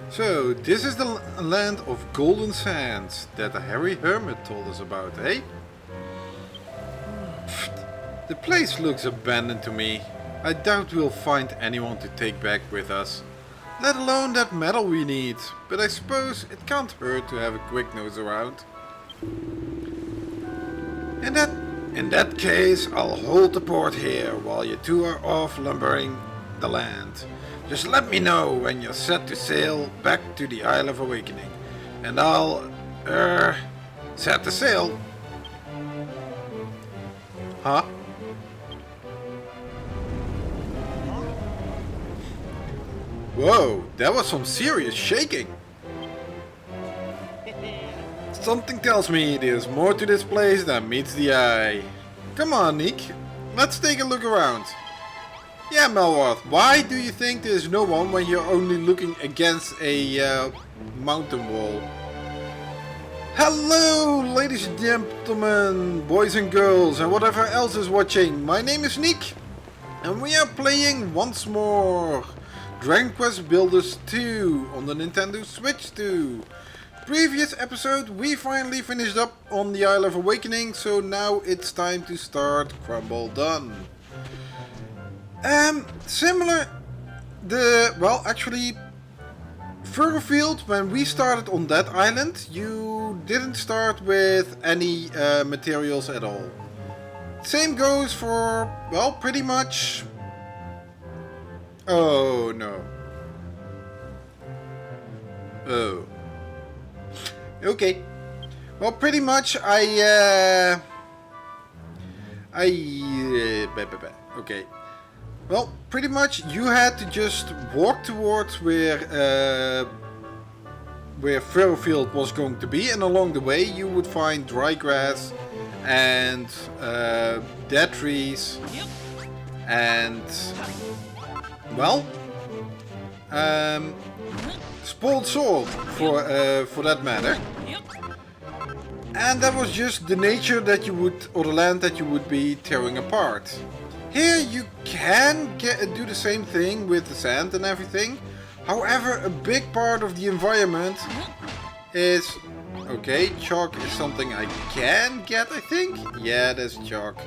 So, this is the land of golden sands that the hairy hermit told us about, eh? Pfft, the place looks abandoned to me. I doubt we'll find anyone to take back with us. Let alone that metal we need, but I suppose it can't hurt to have a quick nose around. In that case, I'll hold the port here while you two are off lumbering the land. Just let me know when you're set to sail back to the Isle of Awakening, and I'll, set the sail. Huh? Whoa, that was some serious shaking. Something tells me there's more to this place than meets the eye. Come on, Nick. Let's take a look around. Yeah, Malroth, why do you think there's no one when you're only looking against a mountain wall? Hello, ladies and gentlemen, boys and girls, and whatever else is watching. My name is Nick, and we are playing once more Dragon Quest Builders 2 on the Nintendo Switch 2. Previous episode we finally finished up on the Isle of Awakening, so now it's time to start Khrumbul-Dun. Similar, Furrowfield, when we started on that island, you didn't start with any materials at all. Same goes for, well, pretty much... Oh no. Oh. Okay. Well, pretty much okay. Well, pretty much you had to just walk towards where Furrowfield was going to be, and along the way you would find dry grass and dead trees and, well, spoiled sword for that matter. And that was just the nature that you would, or the land that you would be tearing apart. Here you can do the same thing with the sand and everything. However, a big part of the environment is... Okay, chalk is something I can get, I think. Yeah, that's chalk.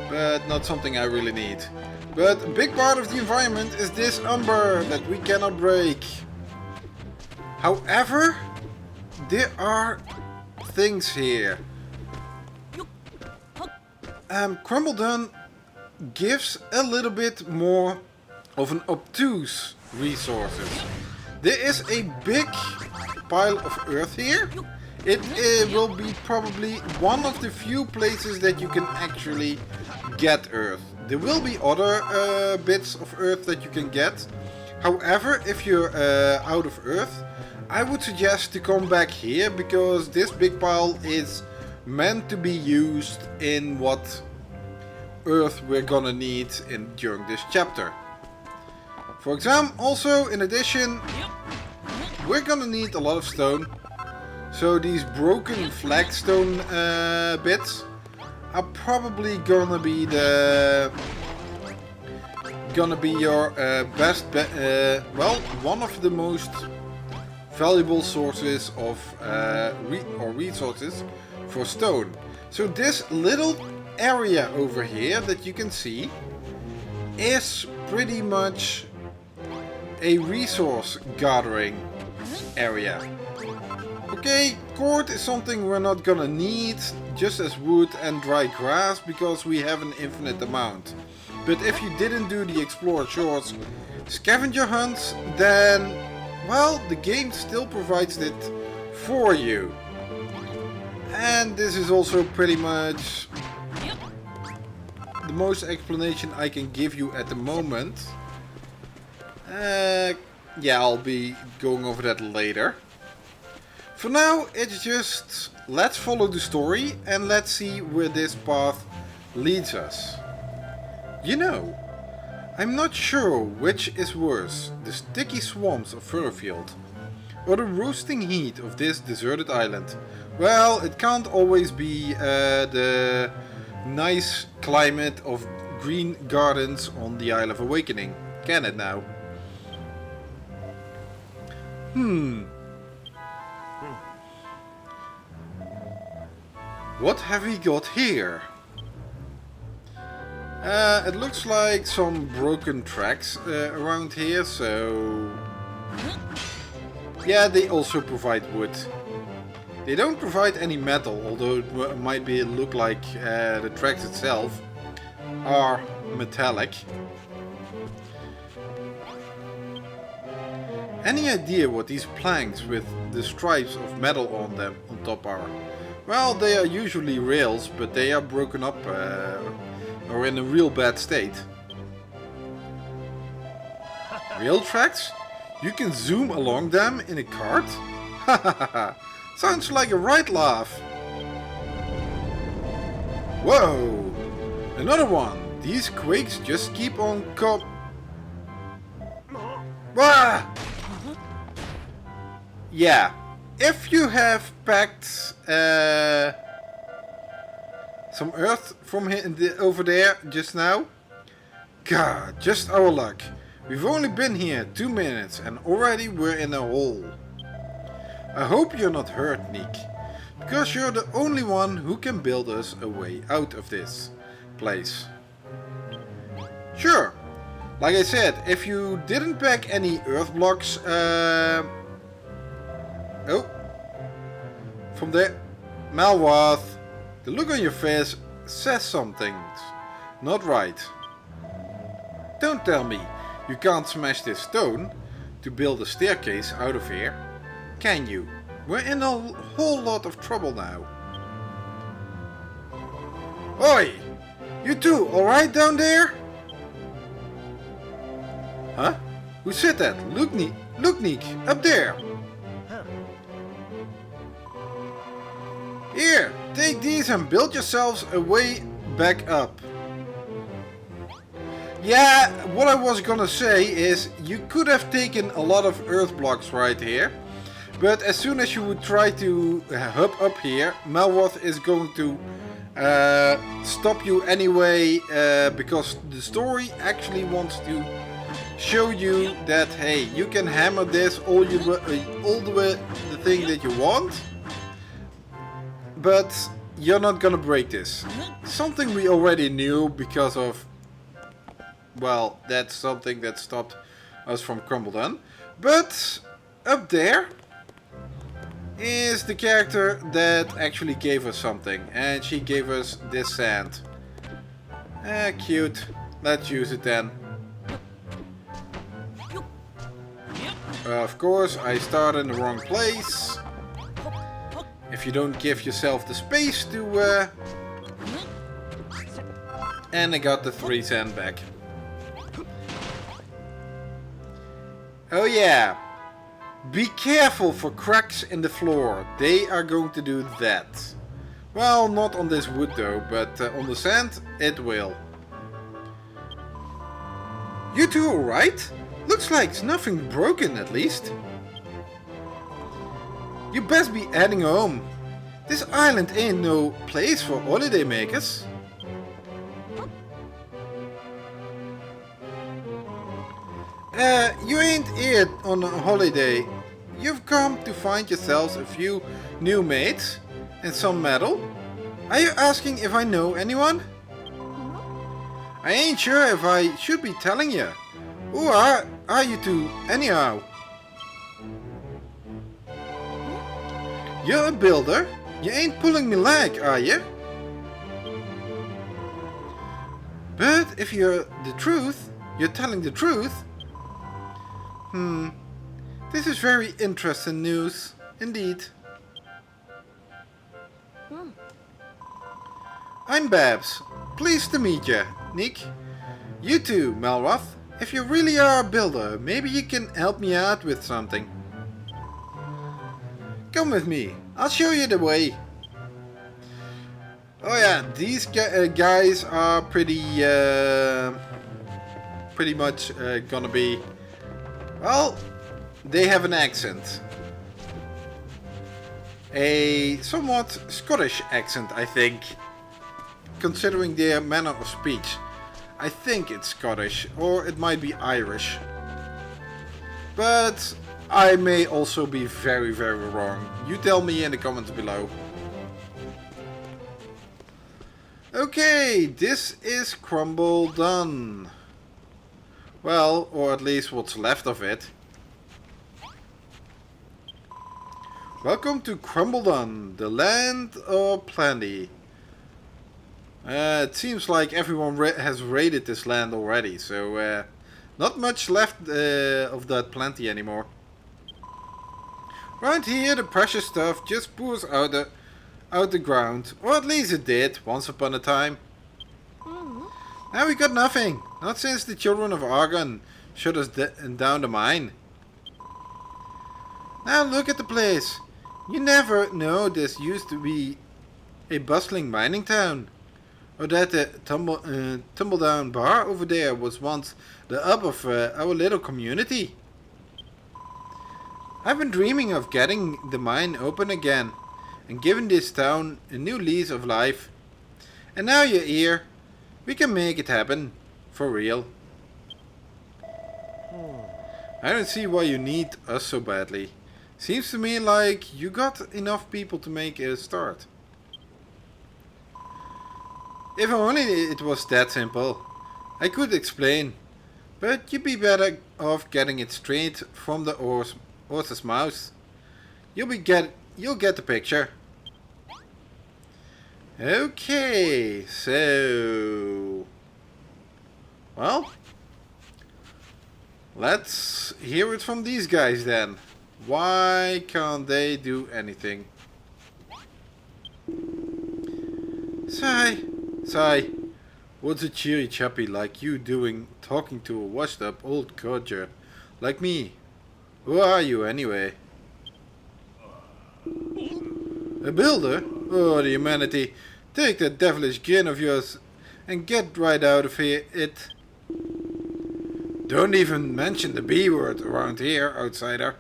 But not something I really need. But a big part of the environment is this umber that we cannot break. However, there are things here. Khrumbul-Dun gives a little bit more of an obtuse resources. There is a big pile of earth here. It will be probably one of the few places that you can actually get earth. There will be other bits of earth that you can get. However, if you're out of earth, I would suggest to come back here, because this big pile is meant to be used in what earth we're gonna need during this chapter. For example, also in addition, we're gonna need a lot of stone. So these broken flagstone bits are probably gonna be your best well, one of the most valuable sources of resources for stone. So this little area over here that you can see is pretty much a resource gathering area. Okay, cord is something we're not gonna need, just as wood and dry grass, because we have an infinite amount. But if you didn't do the Explorer Shores scavenger hunts, then, well, the game still provides it for you. And this is also pretty much the most explanation I can give you at the moment. Yeah, I'll be going over that later. For now, it's just, let's follow the story and let's see where this path leads us. You know, I'm not sure which is worse, the sticky swamps of Furrowfield or the roasting heat of this deserted island. Well, it can't always be the nice climate of green gardens on the Isle of Awakening, can it now? What have we got here? It looks like some broken tracks around here, so... Yeah, they also provide wood. They don't provide any metal, although it might look like the tracks itself are metallic. Any idea what these planks with the stripes of metal on them on top are? Well, they are usually rails, but they are broken up or in a real bad state. Rail tracks? You can zoom along them in a cart? Hahaha, sounds like a right laugh. Whoa, another one. These quakes just keep on Wah! Yeah, if you have packed some earth from here, over there just now. God, just our luck. We've only been here 2 minutes and already we're in a hole. I hope you're not hurt, Nick, because you're the only one who can build us a way out of this place. Sure, like I said, if you didn't pack any earth blocks, oh, from there, Malroth, the look on your face says something's not right. Don't tell me you can't smash this stone to build a staircase out of here, can you? We're in a whole lot of trouble now. Oi! You two alright down there? Huh? Who said that? Look, Nick, up there! Here, take these and build yourselves a way back up. Yeah, what I was gonna say is you could have taken a lot of earth blocks right here, but as soon as you would try to hop up here, Malroth is going to stop you anyway, because the story actually wants to show you that, hey, you can hammer this all the way the thing that you want, but you're not gonna break this. Something we already knew because of, well, that's something that stopped us from Khrumbul-Dun. But up there is the character that actually gave us something, and she gave us this sand. Cute. Let's use it then. Of course, I start in the wrong place. If you don't give yourself the space to... And I got the 3 sand back. Oh yeah. Be careful for cracks in the floor. They are going to do that. Well, not on this wood though, but on the sand it will. You two alright? Looks like nothing broken at least. You best be heading home. This island ain't no place for holiday makers. You ain't here on a holiday. You've come to find yourselves a few new mates and some metal. Are you asking if I know anyone? I ain't sure if I should be telling you. Who are you two anyhow? You're a builder? You ain't pulling me leg, are you? But if you're telling the truth. This is very interesting news, indeed. I'm Babs. Pleased to meet you, Nick. You too, Malroth. If you really are a builder, maybe you can help me out with something. Come with me. I'll show you the way. Oh yeah, these guys are pretty much gonna be... Well, they have an accent. A somewhat Scottish accent, I think. Considering their manner of speech. I think it's Scottish, or it might be Irish. But I may also be very, very wrong. You tell me in the comments below. Okay, this is Khrumbul-Dun. Well, or at least what's left of it. Welcome to Khrumbul-Dun, the land of plenty. It seems like everyone has raided this land already, so not much left of that plenty anymore. Around here the precious stuff just pours out the ground, or at least it did, once upon a time. Now we got nothing, not since the children of Argon shut us down the mine. Now look at the place. You never know this used to be a bustling mining town. Or that the tumble-down bar over there was once the hub of our little community. I've been dreaming of getting the mine open again and giving this town a new lease of life. And now you're here. We can make it happen. For real. I don't see why you need us so badly. Seems to me like you got enough people to make a start. If only it was that simple. I could explain. But you'd be better off getting it straight from the horse's mouth. You'll get the picture. Okay, so... Well... Let's hear it from these guys then. Why can't they do anything? Sigh. What's a cheery chappy like you doing talking to a washed up old codger like me? Who are you anyway? A builder? Oh, the humanity. Take that devilish grin of yours and get right out of here, it. Don't even mention the B word around here, outsider.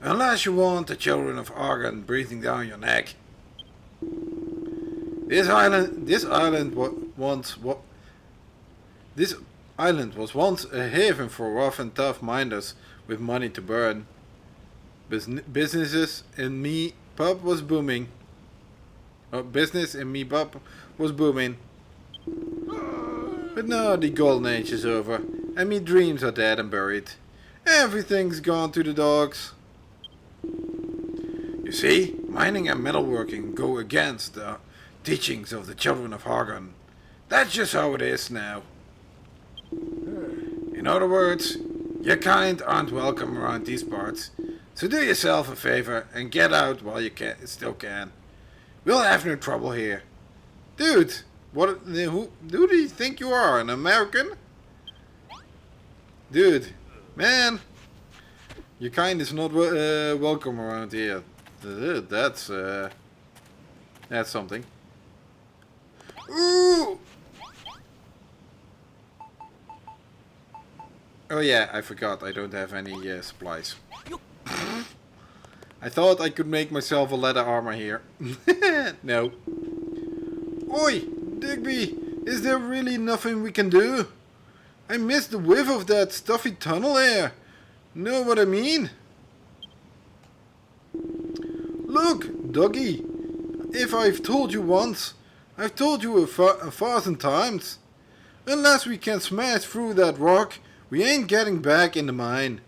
Unless you want the children of Argon breathing down your neck. This island was once a haven for rough and tough miners with money to burn. Businesses in me pub was booming. Business in me pub was booming. But now the golden age is over, and me dreams are dead and buried. Everything's gone to the dogs. You see, mining and metalworking go against the teachings of the children of Argon. That's just how it is now. In other words, your kind aren't welcome around these parts, so do yourself a favor and get out while you still can. We'll have no trouble here. Dude, who do you think you are, an American? Dude, man, your kind is not welcome around here. That's something. Ooh! Oh yeah, I forgot, I don't have any supplies. I thought I could make myself a leather armor here. No. Oi, Digby, is there really nothing we can do? I missed the whiff of that stuffy tunnel air. Know what I mean? Look, doggy, if I've told you once, I've told you a thousand times. Unless we can smash through that rock, we ain't getting back in the mine.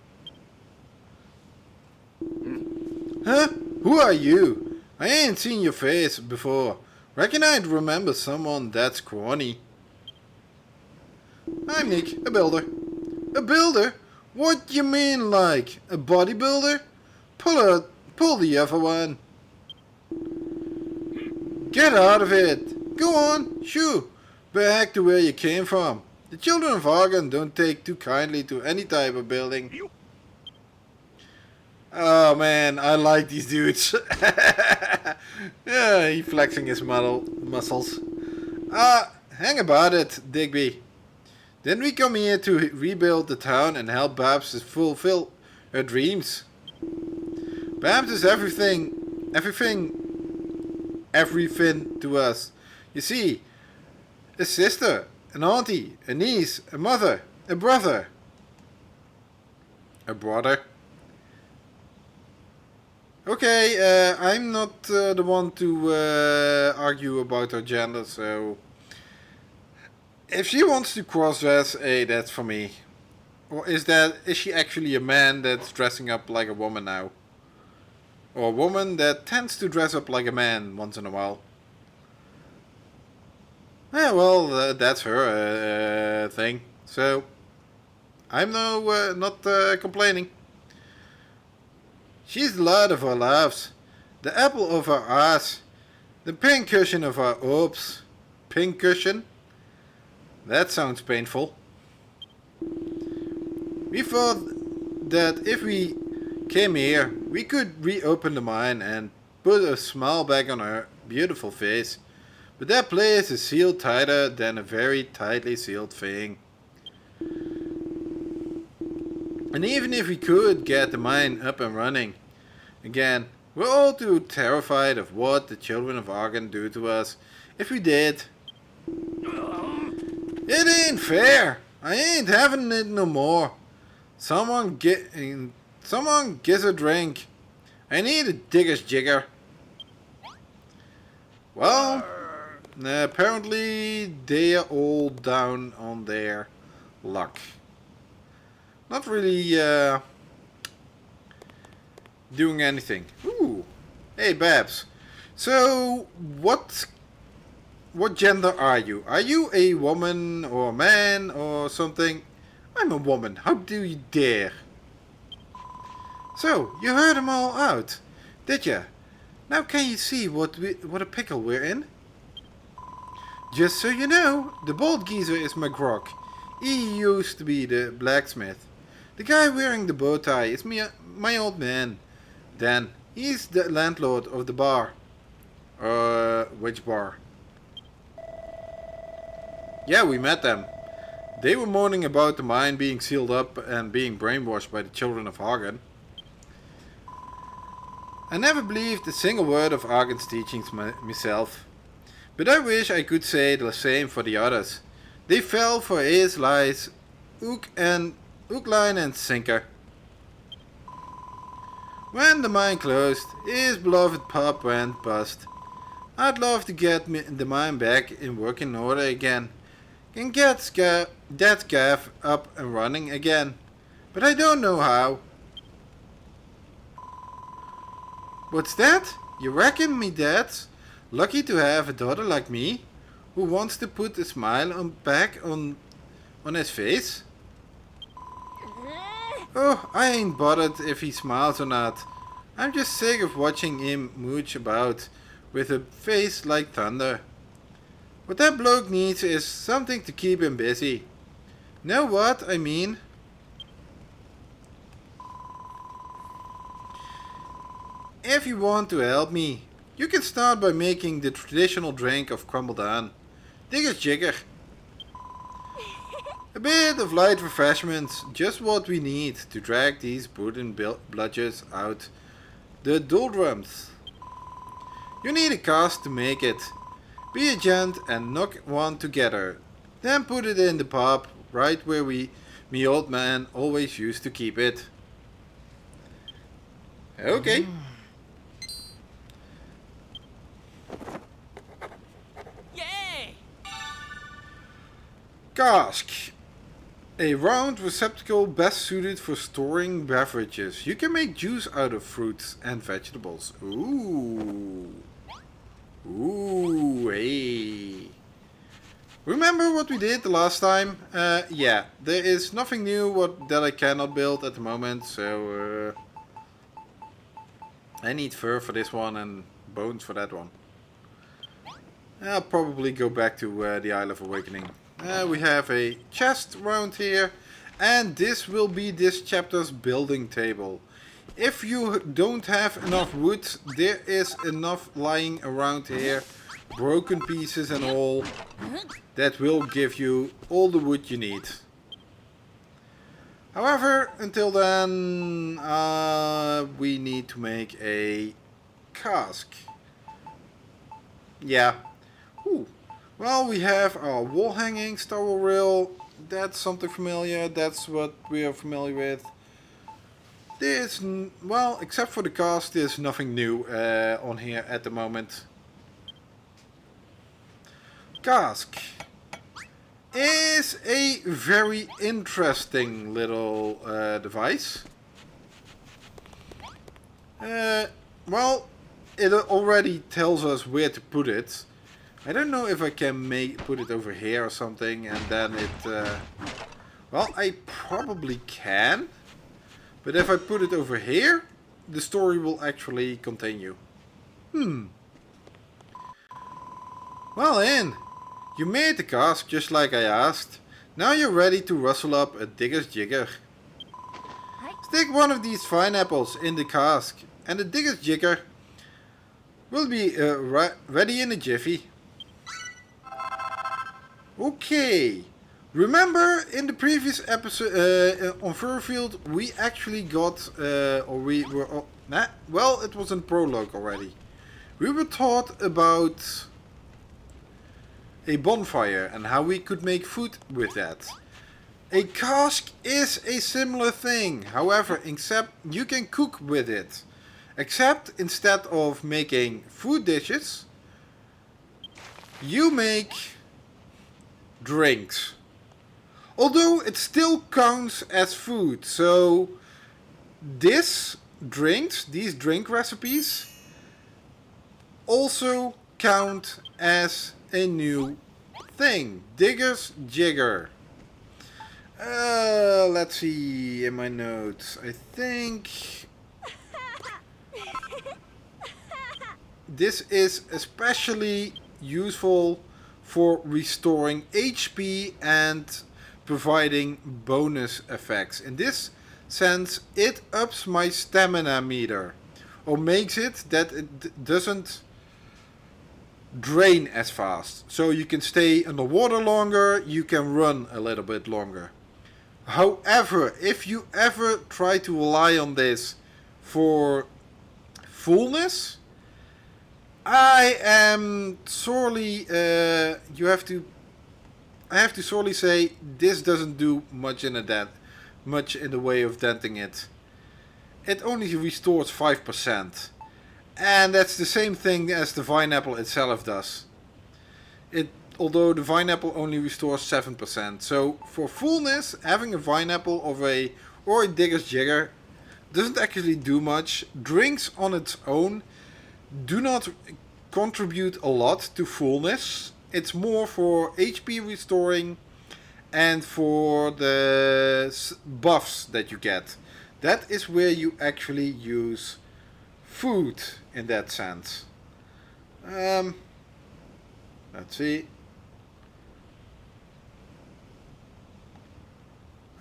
Huh? Who are you? I ain't seen your face before. Reckon I'd remember someone that's scrawny. I'm Nick, a builder. A builder? What you mean, like a bodybuilder? Pull the other one. Get out of it. Go on, shoo. Back to where you came from. The children of Argon don't take too kindly to any type of building. Oh man, I like these dudes. Yeah, he flexing his muscles. Hang about it, Digby. Didn't we come here to rebuild the town and help Babs fulfill her dreams? Babs is everything to us. You see, a sister, an auntie, a niece, a mother, a brother. A brother? Okay, I'm not the one to argue about her gender, so if she wants to cross-dress, hey, that's for me. Or is she actually a man that's dressing up like a woman now? Or a woman that tends to dress up like a man once in a while? Yeah, well, that's her thing. So, I'm not complaining. She's the light of our lives, the apple of our eyes, the pink cushion of our hopes. Pink cushion? That sounds painful. We thought that if we came here, we could reopen the mine and put a smile back on her beautiful face. But that place is sealed tighter than a very tightly sealed thing. And even if we could get the mine up and running again, we're all too terrified of what the children of Argon do to us if we did. It ain't fair. I ain't having it no more. Someone gives a drink. I need a digger's jigger. Well, apparently they are all down on their luck. Not really doing anything. Ooh. Hey Babs. So what gender are you? Are you a woman or a man or something? I'm a woman. How do you dare? So, you heard them all out, did ya? Now can you see what a pickle we're in? Just so you know, the bald geezer is my grog. He used to be the blacksmith. The guy wearing the bow tie is my old man. Dan, he's the landlord of the bar. Which bar? Yeah, we met them. They were moaning about the mine being sealed up and being brainwashed by the children of Argon. I never believed a single word of Argon's teachings myself. But I wish I could say the same for the others. They fell for his lies, hook, line and sinker. When the mine closed, his beloved pub went bust. I'd love to get the mine back in working order again and get that gaff up and running again. But I don't know how. What's that? You reckon me dad's lucky to have a daughter like me, who wants to put a smile back on his face? Oh, I ain't bothered if he smiles or not. I'm just sick of watching him mooch about with a face like thunder. What that bloke needs is something to keep him busy. Know what I mean? If you want to help me, you can start by making the traditional drink of Khrumbul-Dun. Digger's jigger. A bit of light refreshments, just what we need to drag these wooden bludgers out the doldrums. You need a cask to make it. Be a gent and knock one together. Then put it in the pub, right where me old man always used to keep it. Okay. Yay! Cask. A round receptacle best suited for storing beverages. You can make juice out of fruits and vegetables. Ooh. Ooh, hey. Remember what we did the last time? Yeah, there is nothing new that I cannot build at the moment, so I need fur for this one and bones for that one. I'll probably go back to the Isle of Awakening. We have a chest around here, and this will be this chapter's building table. If you don't have enough wood, there is enough lying around here, broken pieces and all, that will give you all the wood you need. However, until then, we need to make a cask. Yeah. Ooh. Well, we have our wall hangings, tower rail. That's something familiar. That's what we are familiar with. There's, well, except for the cast, there's nothing new on here at the moment. Cask is a very interesting little device. Well, it already tells us where to put it. I don't know if I can put it over here or something, and then it... well, I probably can. But if I put it over here, the story will actually continue. Well, in. You made the cask just like I asked. Now you're ready to rustle up a digger's jigger. Stick one of these fine apples in the cask, and the digger's jigger will be ready in a jiffy. Okay. Remember in the previous episode on Furfield, we actually got, well, it was in prologue already. We were taught about a bonfire and how we could make food with that. A cask is a similar thing, however, except you can cook with it. Except instead of making food dishes, you make drinks. Although it still counts as food, so these drink recipes, also count as a new thing. Digger's Jigger. Let's see in my notes. I think this is especially useful for restoring HP and providing bonus effects. In this sense, it ups my stamina meter, or makes it that it doesn't drain as fast. So you can stay underwater longer, you can run a little bit longer. However, if you ever try to rely on this for fullness, I am sorely, I have to sorely say this doesn't do much in the way of denting it. It only restores 5%. And that's the same thing as the vine apple itself does. Although the vine apple only restores 7%. So for fullness, having a vine apple or a digger's jigger doesn't actually do much. Drinks on its own do not contribute a lot to fullness. It's more for HP restoring and for the buffs that you get. That is where you actually use food in that sense. Let's see.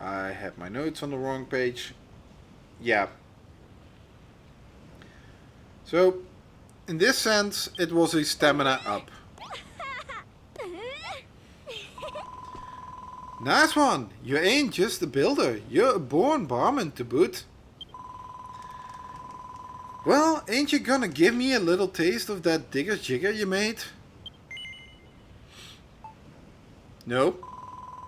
I have my notes on the wrong page. Yeah. So, in this sense, it was a stamina up. Nice one! You ain't just a builder, you're a born barman to boot. Well, ain't you gonna give me a little taste of that digger's jigger you made? No?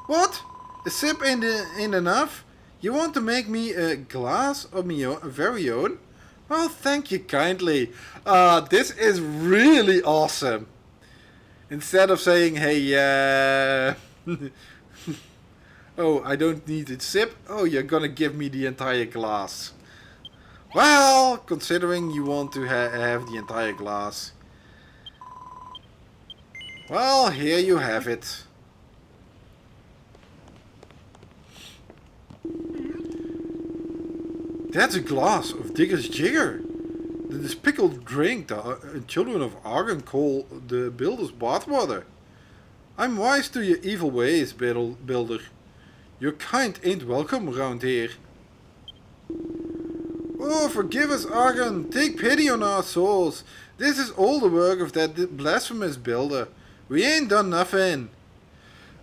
What? A sip ain't enough? You want to make me a glass of my very own? Well, thank you kindly. This is really awesome. Instead of saying, hey, oh, I don't need a sip. Oh, you're gonna give me the entire glass. Well, considering you want to have the entire glass. Well, here you have it. That's a glass of Digger's Jigger. The despicable drink the children of Argon call the builder's bathwater. I'm wise to your evil ways, builder. Your kind ain't welcome around here. Oh, forgive us, Argon. Take pity on our souls. This is all the work of that blasphemous builder. We ain't done nothing.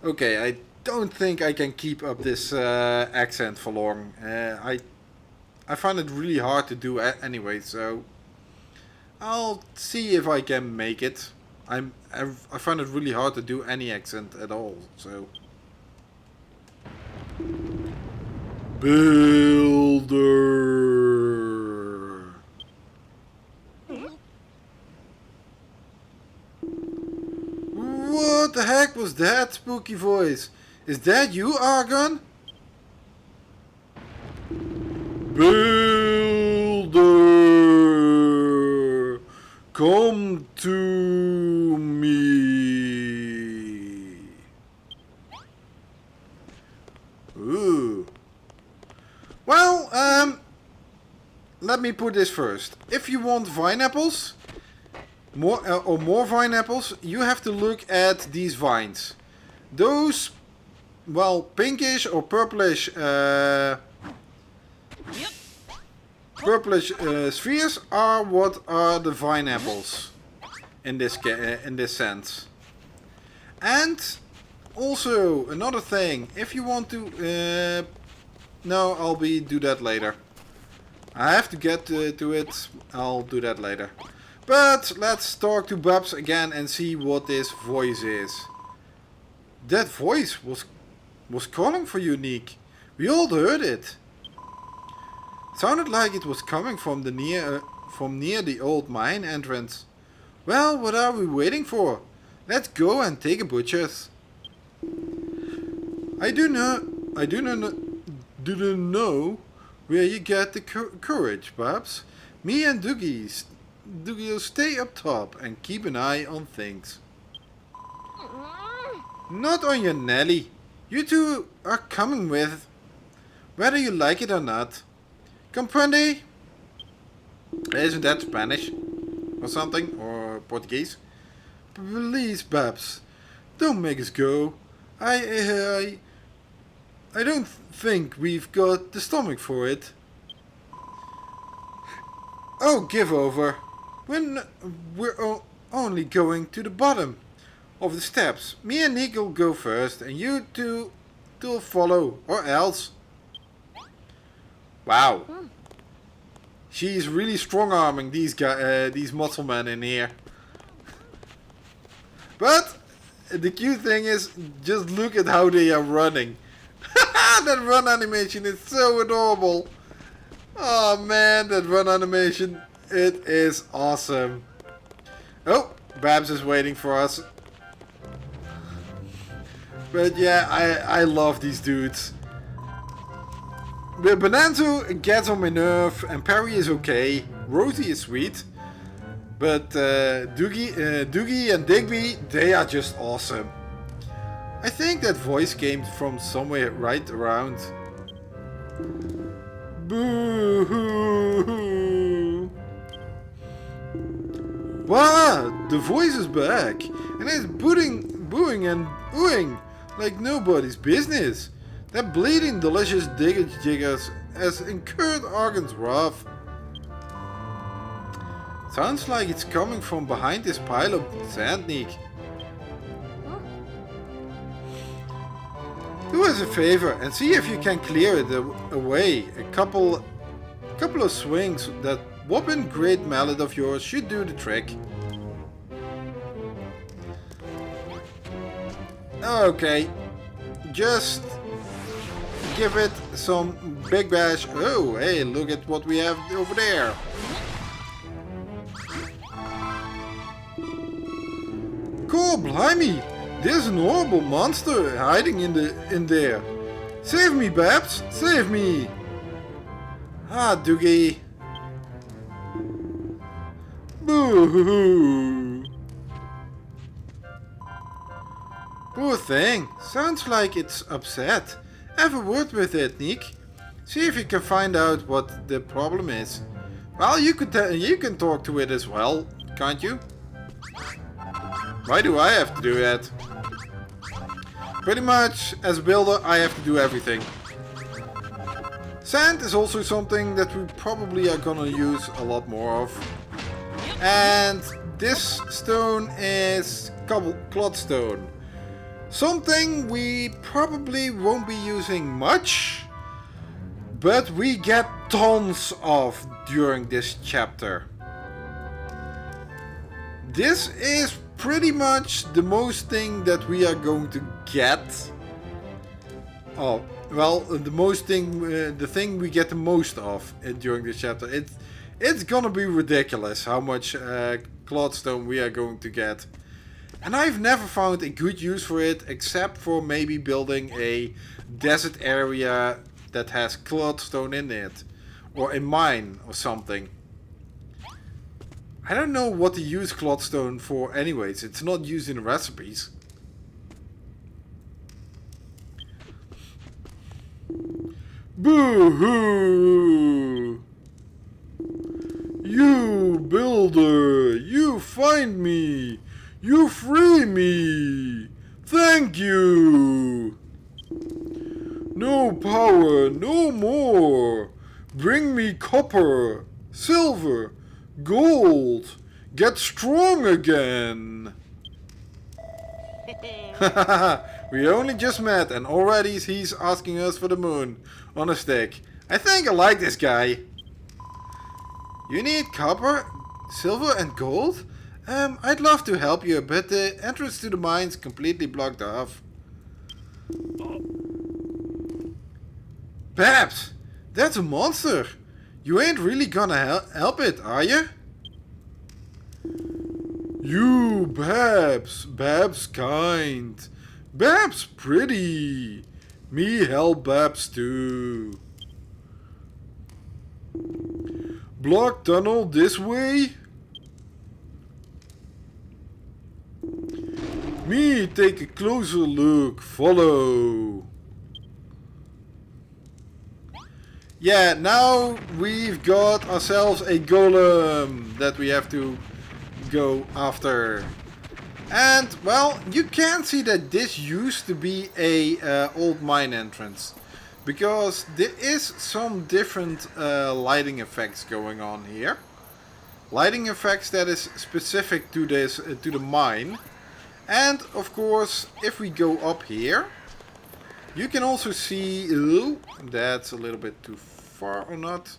Okay, I don't think I can keep up this accent for long. I find it really hard to do anyway, so I'll see if I can make it. I find it really hard to do any accent at all, so. Builder. was that spooky voice? Is that you, Argon? Builder, come to me. Ooh. Well, let me put this first. If you want vine apples, more vine apples, you have to look at these vines. Those, well, pinkish or purplish, spheres are what are the vine apples in this sense. And also another thing, if you want to, no, I'll do that later. I have to get to it. I'll do that later. But let's talk to Babs again and see what this voice is. That voice was calling for you, Nick. We all heard it. Sounded like it was coming from near the old mine entrance. Well, what are we waiting for? Let's go and take a butcher's. I do not know where you get the courage, Babs. Me and Doogie'll stay up top and keep an eye on things. Not on your Nelly. You two are coming with, whether you like it or not. Comprende? Isn't that Spanish? Or something? Or Portuguese? Please, Babs. Don't make us go. I don't think we've got the stomach for it. Oh, give over. We're only going to the bottom of the steps. Me and Nick will go first, and you two will follow, or else. Wow. She's really strong-arming these muscle men in here. But the cute thing is, just look at how they are running. That run animation is so adorable. Oh man, that run animation, it is awesome. Oh, Babs is waiting for us. But yeah, I love these dudes. But Bonanzo gets on my nerve, and Perry is okay. Rosie is sweet. But Doogie and Digby, they are just awesome. I think that voice came from somewhere right around. Boo-hoo. Wow, the voice is back. And it's booing and oohing like nobody's business. That bleeding delicious jiggers has incurred Argon's wrath. Sounds like it's coming from behind this pile of sand, Nick. Do us a favor and see if you can clear it away. A couple of swings. That whopping great mallet of yours should do the trick. Okay, just give it some big bash. Oh, hey, look at what we have over there. Cool, blimey. There's an horrible monster hiding in there. Save me, Babs! Save me! Ah, Doogie. Boo-hoo-hoo. Poor thing. Sounds like it's upset. Have a word with it, Nick. See if you can find out what the problem is. Well, you can talk to it as well, can't you? Why do I have to do that? Pretty much, as a builder, I have to do everything. Sand is also something that we probably are gonna use a lot more of. And this stone is clodstone. Something we probably won't be using much, but we get tons of during this chapter. This is pretty much the most thing that we are going to get. Oh, well, the thing we get the most of during this chapter. It's gonna be ridiculous how much clodstone we are going to get. And I've never found a good use for it, except for maybe building a desert area that has cloudstone in it. Or a mine or something. I don't know what to use cloudstone for anyways. It's not used in the recipes. Boo-hoo! You builder, you find me, you free me, thank you. No power, no more, bring me copper, silver, gold, get strong again. We only just met and already he's asking us for the moon on a stick. I think I like this guy. You need copper, silver and gold? I'd love to help you, but the entrance to the mine's completely blocked off. Babs, that's a monster. You ain't really gonna help it, are you? You, Babs. Babs kind. Babs pretty. Me help Babs too. Block tunnel this way? Me take a closer look. Follow. Yeah, now we've got ourselves a golem that we have to go after. And, well, you can see that this used to be a old mine entrance. Because there is some different lighting effects going on here. Lighting effects that is specific to this to the mine. And of course, if we go up here, you can also see. Ooh, that's a little bit too far or not.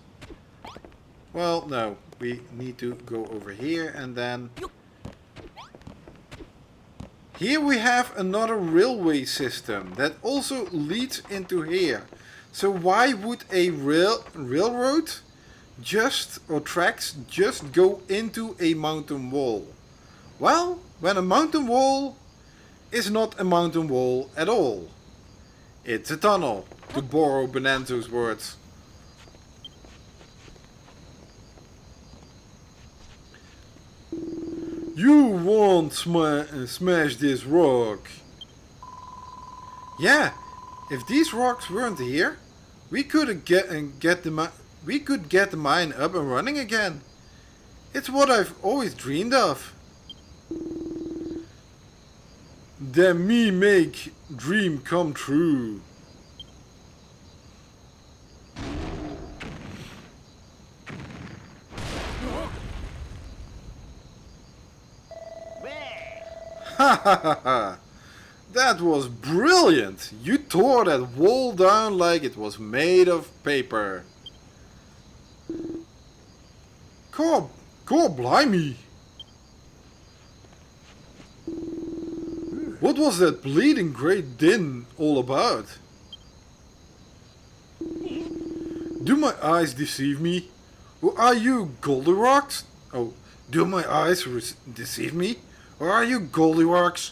Well, no, we need to go over here and then. Here we have another railway system that also leads into here. So why would a railroad just, or tracks, just go into a mountain wall? Well, when a mountain wall is not a mountain wall at all. It's a tunnel, to borrow Bonanzo's words. You won't smash this rock. Yeah, if these rocks weren't here, we could get the mine up and running again. It's what I've always dreamed of. Then me make dream come true. Ha ha ha ha! That was brilliant! You tore that wall down like it was made of paper. God blimey! What was that bleeding great din all about? Do my eyes deceive me? Or are you Goldirox? Oh, do my eyes deceive me? Or are you Goldirox?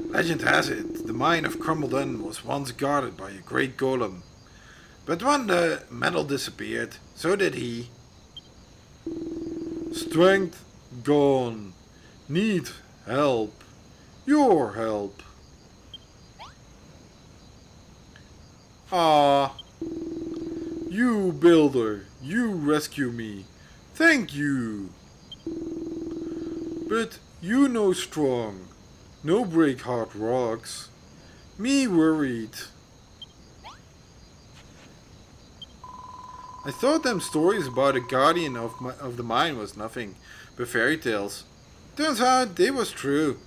Legend has it, the mine of Khrumbul-Dun was once guarded by a great golem. But when the metal disappeared, so did he. Strength gone. Need help. Your help. Ah. You builder, you rescue me. Thank you. But you no strong. No break hard rocks. Me worried. I thought them stories about a guardian of the mine was nothing but fairy tales. Turns out they was true.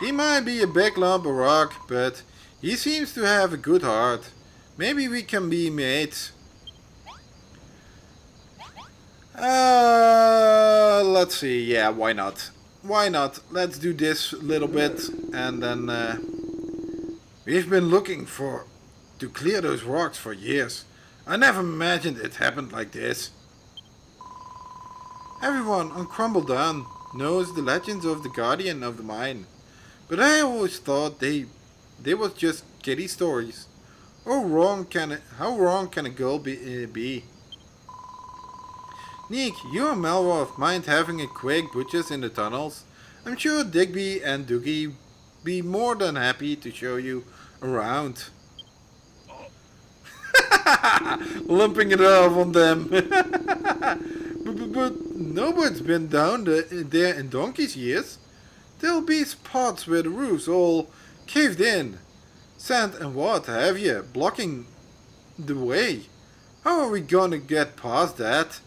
He might be a big lump of rock, but he seems to have a good heart. Maybe we can be mates. Let's see. Yeah, why not? Why not? Let's do this a little bit and then we've been looking to clear those rocks for years. I never imagined it happened like this. Everyone on Khrumbul-Dun knows the legends of the Guardian of the Mine, but I always thought they was just kiddie stories. How wrong can a girl be? Nick, you and Malroth mind having a quick butchers in the tunnels? I'm sure Digby and Doogie be more than happy to show you around. Lumping it off on them. but nobody's been down there in donkey's years. There'll be spots where the roof's all caved in. Sand and water have you blocking the way. How are we gonna get past that?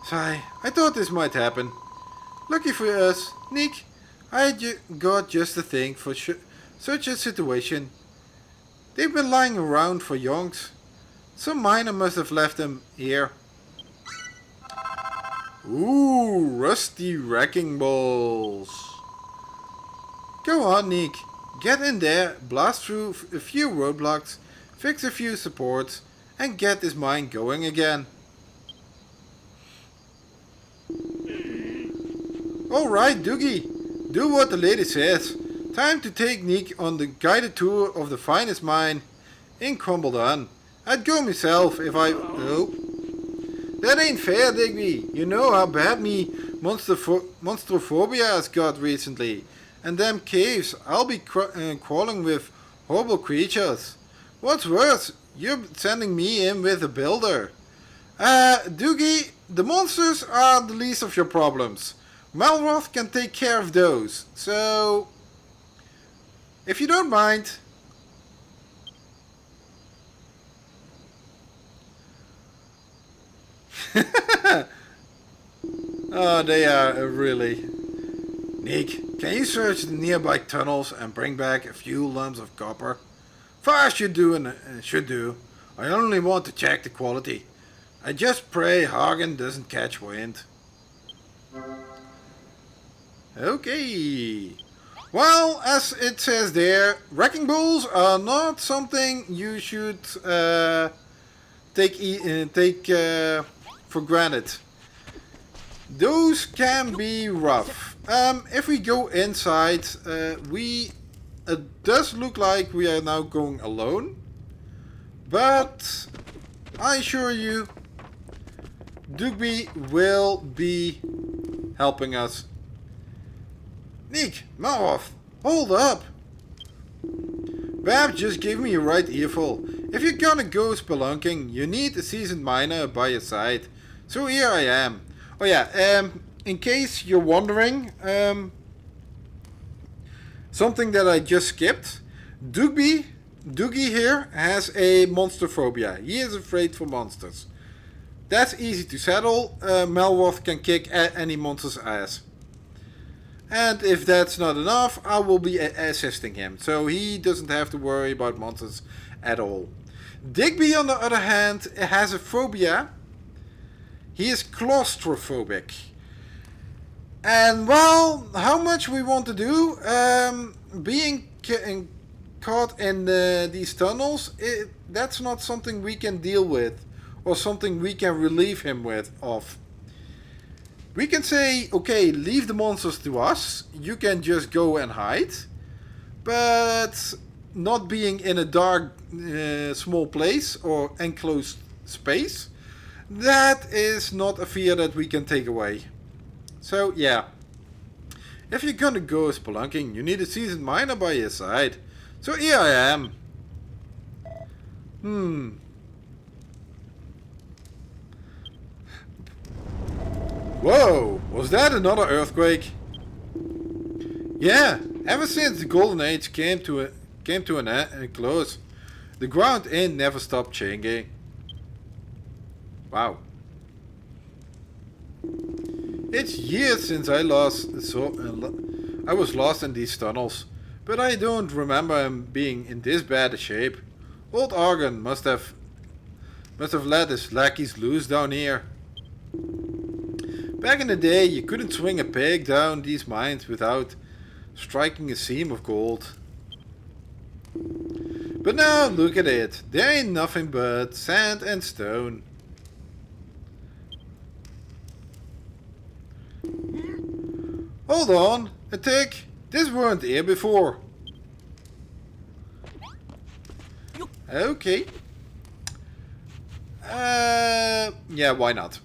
Sigh, I thought this might happen. Lucky for us, Nick, got just the thing for such a situation. They've been lying around for yonks. Some miner must have left them here. Ooh, rusty wrecking balls. Go on, Nick. Get in there, blast through a few roadblocks, fix a few supports, and get this mine going again. Alright, Doogie. Do what the lady says. Time to take Nick on the guided tour of the finest mine in Khrumbul-Dun. I'd go myself if I... Oh. That ain't fair, Digby. You know how bad me monstrophobia has got recently. And them caves, I'll be crawling with horrible creatures. What's worse, you're sending me in with a builder. Doogie, the monsters are the least of your problems. Malroth can take care of those. So, if you don't mind... Oh, they are really... Nick, can you search the nearby tunnels and bring back a few lumps of copper? Fast should do and should do. I only want to check the quality. I just pray Hagen doesn't catch wind. Okay. Well, as it says there, wrecking balls are not something you should take for granted. Those can be rough. If we go inside, it does look like we are now going alone. But I assure you, Digby will be helping us. Nick, Malroth, hold up! Bab just gave me a right earful. If you're gonna go spelunking, you need a seasoned miner by your side. So here I am. Oh yeah, in case you're wondering, something that I just skipped. Doogie here has a monster phobia. He is afraid for monsters. That's easy to settle. Malroth can kick any monster's ass. And if that's not enough, I will be assisting him. So he doesn't have to worry about monsters at all. Digby, on the other hand, has a phobia. He is claustrophobic. And well, how much we want to do, being caught in these tunnels, that's not something we can deal with. Or something we can relieve him of. We can say, okay, leave the monsters to us. You can just go and hide. But not being in a dark, small place or enclosed space, that is not a fear that we can take away. So, yeah. If you're gonna go spelunking, you need a seasoned miner by your side. So here I am. Whoa, was that another earthquake? Yeah, ever since the Golden Age came to a close, the ground ain't never stopped changing. Wow. It's years since I was lost in these tunnels, but I don't remember him being in this bad a shape. Old Argon must have let his lackeys loose down here. Back in the day, you couldn't swing a peg down these mines without striking a seam of gold. But now look at it, there ain't nothing but sand and stone. Hold on, a tick. This weren't here before. Okay. Yeah, why not?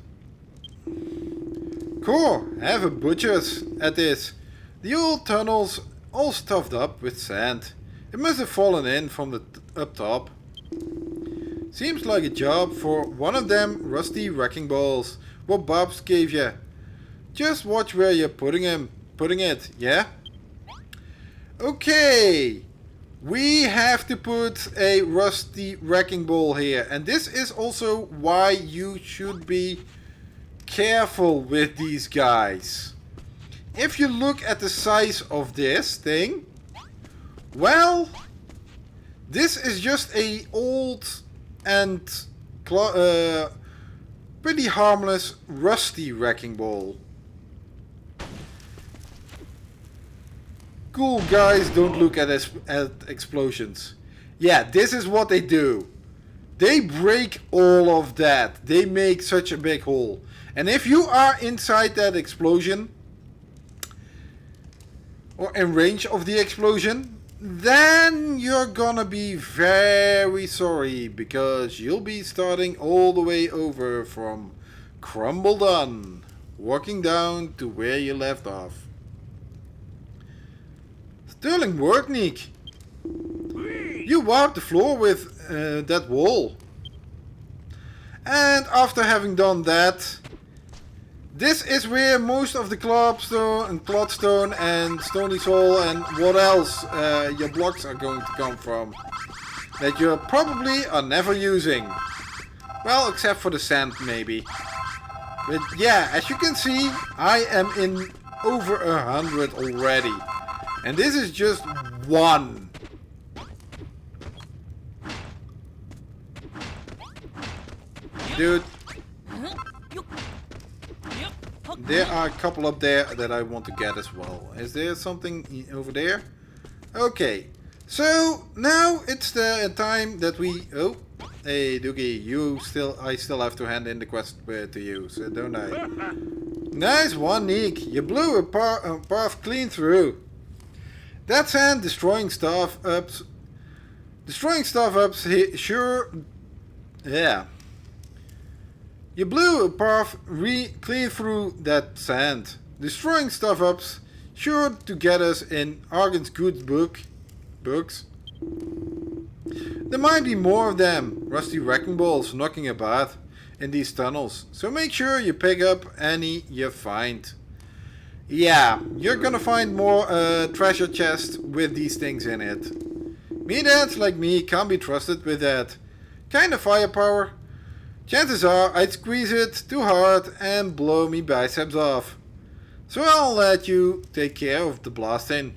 Cool, have a butcher at this. The old tunnel's all stuffed up with sand. It must have fallen in from the up top. Seems like a job for one of them rusty wrecking balls what Bobs gave you. Just watch where you're putting it, yeah? Okay. We have to put a rusty wrecking ball here. And this is also why you should be careful with these guys. If you look at the size of this thing, well, this is just a old and pretty harmless rusty wrecking ball. Cool guys don't look at explosions. Yeah, this is what they do. They break all of that. They make such a big hole. And if you are inside that explosion, or in range of the explosion, then you're gonna be very sorry, because you'll be starting all the way over from Khrumbul-Dun, walking down to where you left off. Sterling work, Nick. You wiped the floor with that wall. And after having done that, this is where most of the clodstone and stony soil and what else your blocks are going to come from. That you probably are never using. Well, except for the sand maybe. But yeah, as you can see, I am in over 100 already. And this is just one. Dude. There are a couple up there that I want to get as well. Is there something over there? Okay. So now it's the time that we... Oh. Hey Doogie, I still have to hand in the quest to you, so don't I? Nice one, Nick. You blew a path clean through. That sand destroying stuff ups. Sure. Yeah. You blew a path clean through that sand. Destroying stuff ups. Sure to get us in Argon's good books. There might be more of them. Rusty wrecking balls knocking about in these tunnels. So make sure you pick up any you find. Yeah, you're gonna find more treasure chests with these things in it. Meatheads like me can't be trusted with that kind of firepower. Chances are I'd squeeze it too hard and blow me biceps off. So I'll let you take care of the blasting.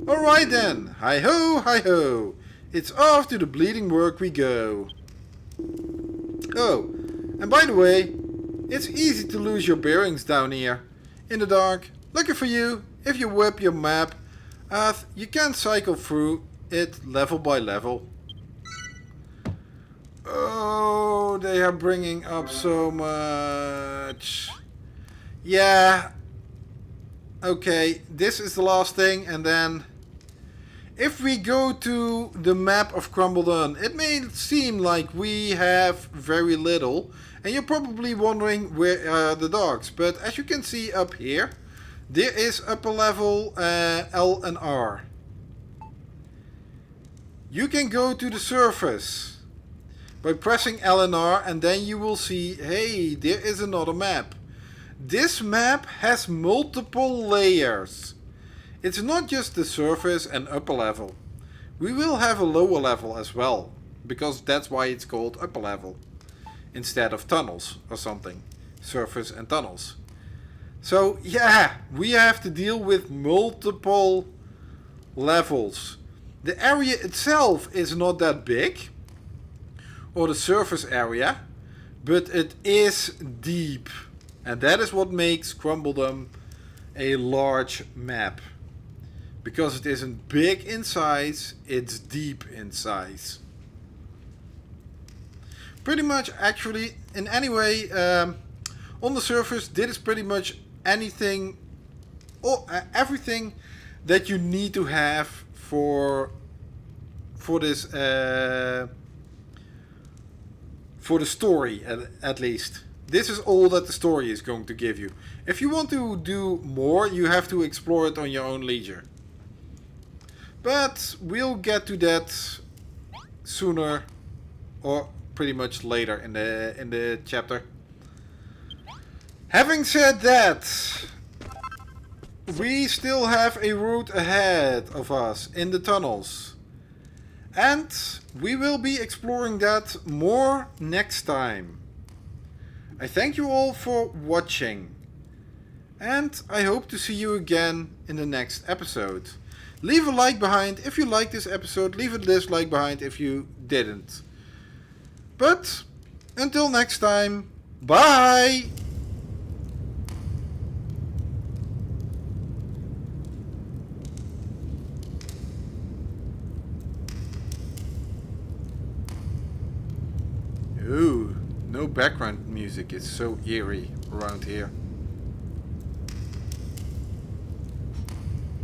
Alright then, hi ho, hi ho. It's off to the bleeding work we go. Oh, and by the way, it's easy to lose your bearings down here. In the dark. Lucky for you, if you whip your map, you can cycle through it level by level. Oh, they are bringing up so much. Yeah. Okay, this is the last thing, and then... If we go to the map of Khrumbul-Dun, it may seem like we have very little. And you're probably wondering where are the dogs. But as you can see up here, there is upper level L and R. You can go to the surface by pressing L and R, and then you will see, hey, there is another map. This map has multiple layers. It's not just the surface and upper level. We will have a lower level as well, because that's why it's called upper level, instead of tunnels or something. Surface and tunnels. So yeah, we have to deal with multiple levels. The area itself is not that big, or the surface area, but it is deep. And that is what makes Khrumbul-Dun a large map. Because it isn't big in size, it's deep in size. Pretty much, actually, in any way, on the surface, this is pretty much anything, or everything that you need to have for this for the story at least. This is all that the story is going to give you. If you want to do more, you have to explore it on your own leisure. But we'll get to that sooner, or pretty much later in the chapter. Having said that, we still have a route ahead of us in the tunnels. And we will be exploring that more next time. I thank you all for watching. And I hope to see you again in the next episode. Leave a like behind if you liked this episode. Leave a dislike behind if you didn't. But until next time, bye! Ooh, no background music. It's so eerie around here.